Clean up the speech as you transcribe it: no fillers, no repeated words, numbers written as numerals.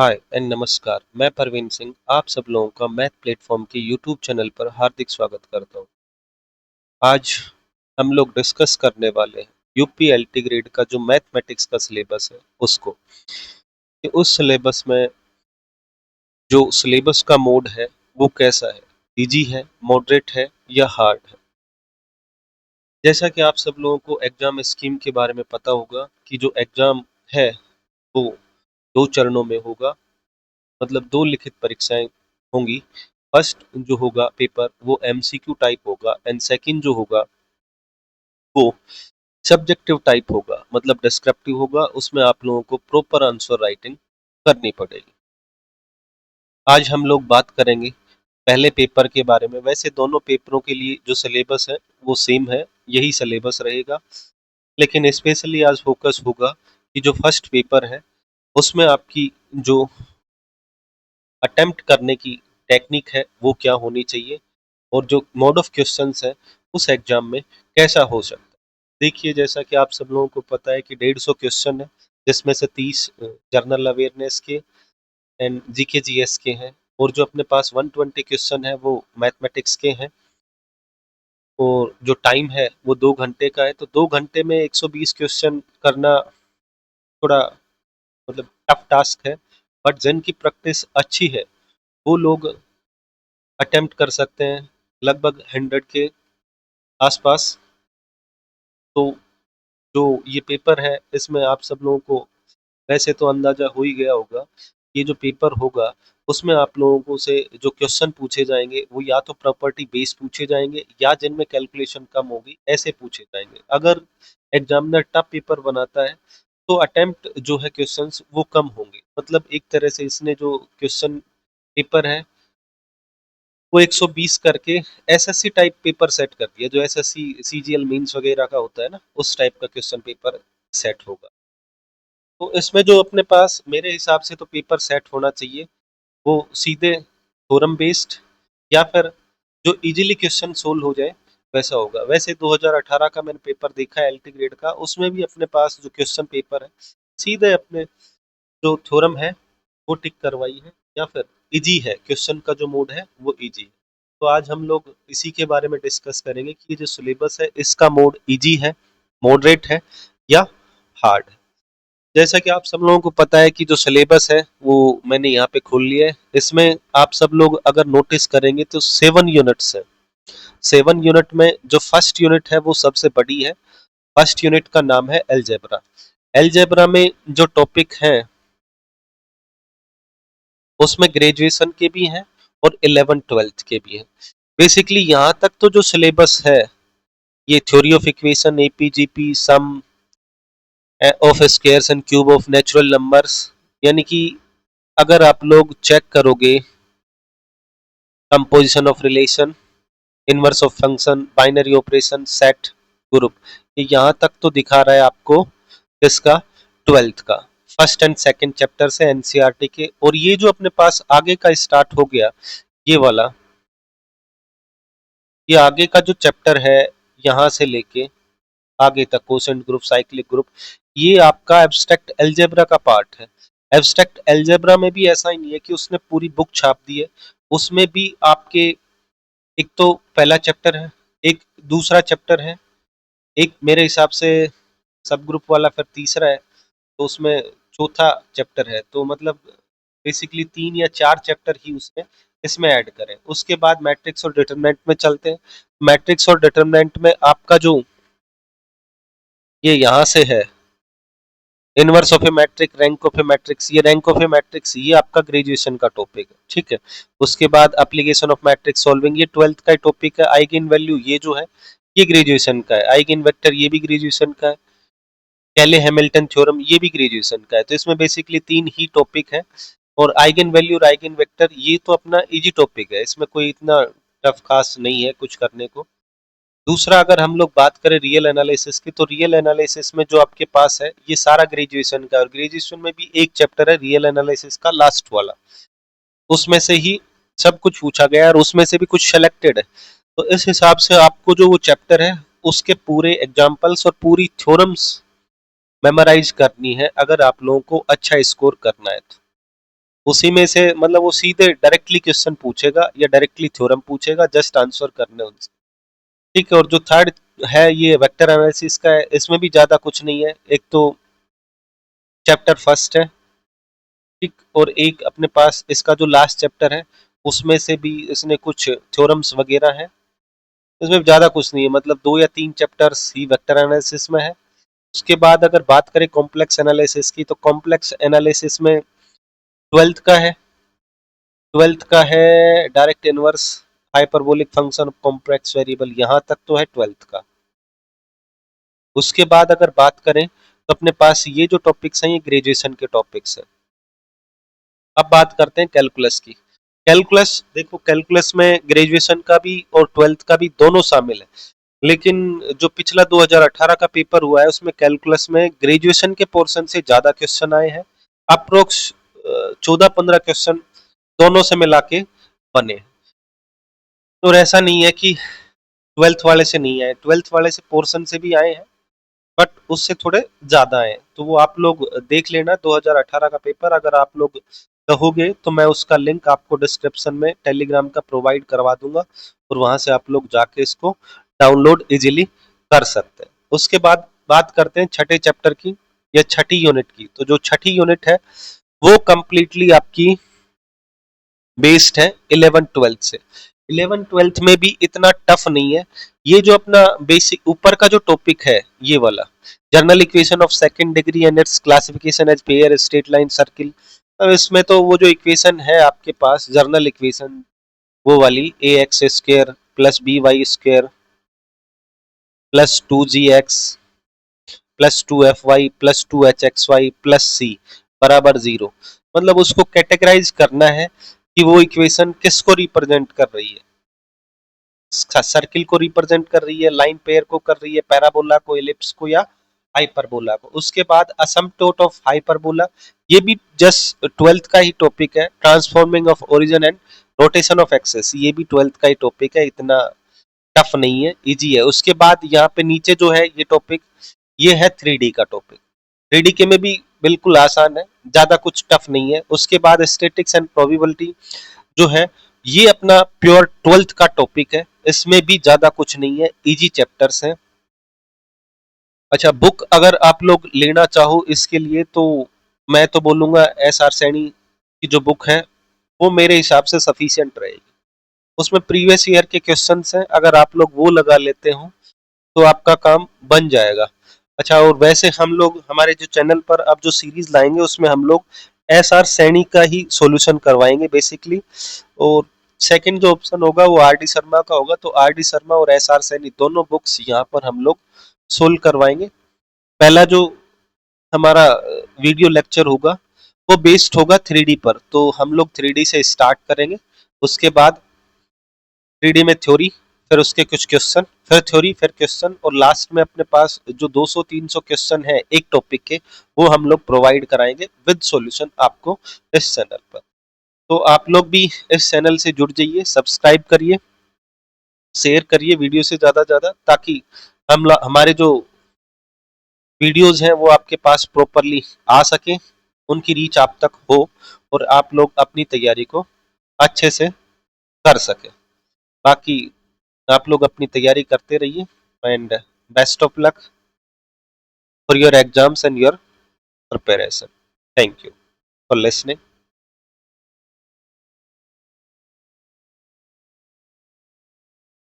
हाय and नमस्कार। मैं परवीन सिंह आप सब लोगों का मैथ प्लेटफॉर्म के यूट्यूब चैनल पर हार्दिक स्वागत करता हूँ। आज हम लोग डिस्कस करने वाले हैं यूपीएलटी ग्रेड का जो मैथमेटिक्स का सिलेबस है उसको कि उस सिलेबस में जो सिलेबस का मोड है वो कैसा है, इजी है, मॉडरेट है या हार्ड है। जैसा कि आप सब लोगों को एग्जाम स्कीम के बारे में पता होगा कि जो एग्जाम है वो दो चरणों में होगा, मतलब दो लिखित परीक्षाएं होंगी। फर्स्ट जो होगा पेपर वो एमसीक्यू टाइप होगा एंड सेकंड जो होगा वो सब्जेक्टिव टाइप होगा, मतलब डिस्क्रिप्टिव होगा। उसमें आप लोगों को प्रॉपर आंसर राइटिंग करनी पड़ेगी। आज हम लोग बात करेंगे पहले पेपर के बारे में। वैसे दोनों पेपरों के लिए जो सिलेबस है वो सेम है, यही सिलेबस रहेगा, लेकिन स्पेशली आज फोकस होगा कि जो फर्स्ट पेपर है उसमें आपकी जो अटेम्प्ट करने की टेक्निक है वो क्या होनी चाहिए और जो मोड ऑफ क्वेश्चंस है उस एग्जाम में कैसा हो सकता है। देखिए, जैसा कि आप सब लोगों को पता है कि 150 क्वेश्चन है, जिसमें से 30 जनरल अवेयरनेस के एंड जीके जीएस के हैं, और जो अपने पास 120 क्वेश्चन है वो मैथमेटिक्स के हैं। और जो टाइम है वो 2 घंटे का है, तो 2 घंटे में 120 क्वेश्चन करना थोड़ा मतलब टफ टास्क है। बट जिनकी प्रैक्टिस अच्छी है वो लोग अटेम्प्ट कर सकते हैं लगभग 100 के आसपास। तो जो ये पेपर है इसमें आप सब लोगों को वैसे तो अंदाजा हो ही गया होगा। ये जो पेपर होगा उसमें आप लोगों को से जो क्वेश्चन पूछे जाएंगे वो या तो प्रॉपर्टी बेस्ड पूछे जाएंगे या जिनमें कैलकुलेशन कम होगी ऐसे पूछे जाएंगे। अगर एग्जामिनर टफ पेपर बनाता है तो अटेम्प्ट जो है क्वेश्चंस वो कम होंगे। मतलब एक तरह से इसने जो क्वेश्चन पेपर है वो 120 करके एसएससी टाइप पेपर सेट कर दिया। जो एसएससी सीजीएल मेंस वगैरह का होता है ना, उस टाइप का क्वेश्चन पेपर सेट होगा। तो इसमें जो अपने पास मेरे हिसाब से तो पेपर सेट होना चाहिए वो सीधे थ्योरम बेस्ड या फिर जो इजीली क्वेश्चन सोल्व हो जाए वैसा होगा। वैसे 2018 का मैंने पेपर देखा है एलटी ग्रेड का, उसमें भी अपने पास जो क्वेश्चन पेपर है सीधे अपने जो थ्योरम है वो टिक करवाई है, या फिर इजी है, क्वेश्चन का जो मोड है वो इजी है। तो आज हम लोग इसी के बारे में डिस्कस करेंगे कि ये जो सिलेबस है इसका मोड इजी है, मॉडरेट है या हार्ड है। जैसा कि आप सब लोगों को पता है कि जो सिलेबस है वो मैंने यहाँ पे खोल लिया है। इसमें आप सब लोग अगर नोटिस करेंगे तो 7 यूनिट्स है। 7 यूनिट में जो फर्स्ट यूनिट है वो सबसे बड़ी है। फर्स्ट यूनिट का नाम है एलजेब्रा। एलजेब्रा में जो टॉपिक है उसमें ग्रेजुएशन के भी हैं और 11th 12th के भी हैं। बेसिकली यहाँ तक तो जो सिलेबस है ये theory of equation, AP GP, sum of squares and cube of natural numbers, यानी कि अगर आप लोग चेक करोगे composition of relation, inverse of function, binary operation, set, group, ये यहाँ तक तो दिखा रहा है आपको इसका 12th का फर्स्ट एंड सेकंड चैप्टर से एनसीईआरटी के। और ये जो अपने पास आगे का स्टार्ट हो गया ये वाला, ये आगे का जो चैप्टर है यहाँ से लेके आगे तक कोसेंट ग्रुप, साइक्लिक ग्रुप, ये आपका एब्स्ट्रैक्ट अलजेब्रा का पार्ट है। एब्स्ट्रैक्ट अलजेब्रा में भी ऐसा ही नहीं है कि उसने पूरी बुक छाप दी है। उसमें भी आपके एक तो पहला चैप्टर है, एक दूसरा चैप्टर है, एक मेरे हिसाब से सब ग्रुप वाला फिर तीसरा है, तो उसमें चौथा चैप्टर है। तो मतलब बेसिकली 3 या 4 चैप्टर ही उसने इसमें ऐड करें। उसके बाद मैट्रिक्स और डिटरमिनेंट में चलते हैं। मैट्रिक्स और डिटरमिनेंट में आपका जो ये यहाँ से है inverse of a matrix, rank of a matrix, ये रैंक ऑफ ए मैट्रिक्स ये आपका ग्रेजुएशन का टॉपिक है, ठीक है। उसके बाद एप्लीकेशन ऑफ मैट्रिक्स सॉल्विंग ये 12th का टॉपिक है। आइगन वैल्यू ये जो है ये ग्रेजुएशन का है। आइगन वेक्टर ये भी ग्रेजुएशन का है। कैले हैमिल्टन थ्योरम ये भी ग्रेजुएशन का है। तो इसमें बेसिकली 3 ही टॉपिक है। और आइगन वैल्यू और आइगन वेक्टर ये तो अपना इजी टॉपिक है, इसमें कोई इतना टफ खास नहीं है कुछ करने को। दूसरा अगर हम लोग बात करें रियल एनालिसिस की, तो रियल एनालिसिस में जो आपके पास है ये सारा ग्रेजुएशन का है। और ग्रेजुएशन में भी एक चैप्टर है रियल एनालिसिस का लास्ट वाला, उसमें से ही सब कुछ पूछा गया है और उसमें से भी कुछ सिलेक्टेड है। तो इस हिसाब से आपको जो वो चैप्टर है उसके पूरे एग्जाम्पल्स और पूरी थ्योरम्स मेमोराइज करनी है अगर आप लोगों को अच्छा स्कोर करना है तो। उसी में से मतलब वो सीधे डायरेक्टली क्वेश्चन पूछेगा या डायरेक्टली थ्योरम पूछेगा, जस्ट आंसर करने उनसे। ठीक है। और जो थर्ड है ये वेक्टर एनालिसिस का है, इसमें भी ज्यादा कुछ नहीं है। एक तो चैप्टर फर्स्ट है, ठीक, और एक अपने पास इसका जो लास्ट चैप्टर है उसमें से भी इसने कुछ थ्योरम्स वगैरह हैं। इसमें ज्यादा कुछ नहीं है, मतलब 2 या 3 चैप्टर्स ही वेक्टर एनालिसिस में है। उसके बाद अगर बात करें कॉम्प्लेक्स एनालिसिस की, तो कॉम्प्लेक्स एनालिसिस में ट्वेल्थ का है। ट्वेल्थ का है direct inverse hyperbolic function of complex variable, यहाँ तक तो है ट्वेल्थ का। उसके बाद अगर बात करें तो अपने पास ये जो टॉपिक्स हैं ये ग्रेजुएशन के टॉपिक्स हैं। अब बात करते हैं कैलकुलस की। कैलकुलस देखो, कैलकुलस में ग्रेजुएशन का भी और ट्वेल्थ का भी दोनों शामिल है। लेकिन जो पिछला 2018 का पेपर हुआ है उसमें कैलकुलस में ग्रेजुएशन के पोर्शन से ज्यादा क्वेश्चन आए हैं। अप्रोक्स 14-15 क्वेश्चन दोनों से मिला के बने। और ऐसा नहीं है कि ट्वेल्थ वाले से नहीं आए, ट्वेल्थ वाले से पोर्शन से भी आए हैं, बट उससे थोड़े ज्यादा आए। तो वो आप लोग देख लेना 2018 का पेपर। अगर आप लोग कहोगे तो मैं उसका लिंक आपको डिस्क्रिप्शन में टेलीग्राम का प्रोवाइड करवा दूंगा, और वहां से आप लोग जाके इसको डाउनलोड इजीली कर सकते हैं। उसके बाद बात करते हैं छठे चैप्टर की या छठी यूनिट की। तो जो छठी यूनिट है वो कंप्लीटली आपकी बेस्ड है 11th-12th से। 11th-12th में भी इतना टफ नहीं है। ये जो अपना बेसिक ऊपर का जो टॉपिक है ये वाला, general equation of second degree and its classification as pair straight line circle. अब इसमें तो वो जो इक्वेशन है आपके पास जर्नल इक्वेशन, वो वाली a x square plus b y square plus 2g(x) plus 2f(y) plus 2h(xy) plus c बराबर 0, मतलब उसको कैटेगराइज करना है कि वो इक्वेशन किसको रिप्रेजेंट कर रही है। सर्किल को रिप्रेजेंट कर रही है, लाइन पेयर को कर रही है, पैराबोला को, एलिप्स को, या हाइपरबोला को। उसके बाद असम्पटोट ऑफ हाइपरबोला, ये भी जस्ट ट्वेल्थ का ही टॉपिक है। Transforming of origin and rotation of axes, ये भी ट्वेल्थ का ही टॉपिक है, इतना टफ नहीं है, इजी है। उसके बाद यहाँ पे नीचे जो है ये टॉपिक, ये है 3D का टॉपिक। 3D के में भी बिल्कुल आसान है, ज्यादा कुछ टफ नहीं है। उसके बाद स्टैटिक्स एंड प्रोबेबिलिटी जो है ये अपना प्योर ट्वेल्थ का टॉपिक है, इसमें भी ज्यादा कुछ नहीं है, इजी चैप्टर्स हैं। अच्छा, बुक अगर आप लोग लेना चाहो इसके लिए तो मैं तो बोलूंगा SR सैनी की जो बुक है वो मेरे हिसाब से सफिशिएंट रहेगी। उसमें प्रीवियस ईयर के क्वेश्चंस हैं, अगर आप लोग वो लगा लेते हो तो आपका काम बन जाएगा। अच्छा, और वैसे हम लोग हमारे जो चैनल पर अब जो सीरीज लाएंगे उसमें हम लोग SR सैनी का ही सॉल्यूशन करवाएंगे बेसिकली। और सेकंड जो ऑप्शन होगा वो RD शर्मा का होगा। तो RD शर्मा और SR सैनी दोनों बुक्स यहाँ पर हम लोग सोल्व करवाएंगे। पहला जो हमारा वीडियो लेक्चर होगा वो बेस्ड होगा 3D पर, तो हम लोग 3D से स्टार्ट करेंगे। उसके बाद 3D में थ्योरी, फिर उसके कुछ क्वेश्चन, फिर थ्योरी, फिर क्वेश्चन, और लास्ट में अपने पास जो 200-300 क्वेश्चन है एक टॉपिक के, वो हम लोग प्रोवाइड कराएंगे विद सॉल्यूशन आपको इस चैनल पर। तो आप लोग भी इस चैनल से जुड़ जाइए, सब्सक्राइब करिए, शेयर करिए वीडियो से ज्यादा, ताकि हमारे जो वीडियोस हैं वो आपके पास प्रॉपरली आ सके, उनकी रीच आप तक हो, और आप लोग अपनी तैयारी को अच्छे से कर सके। बाकी आप लोग अपनी तैयारी करते रहिए, and best of luck for your exams and your preparation. Thank you for listening.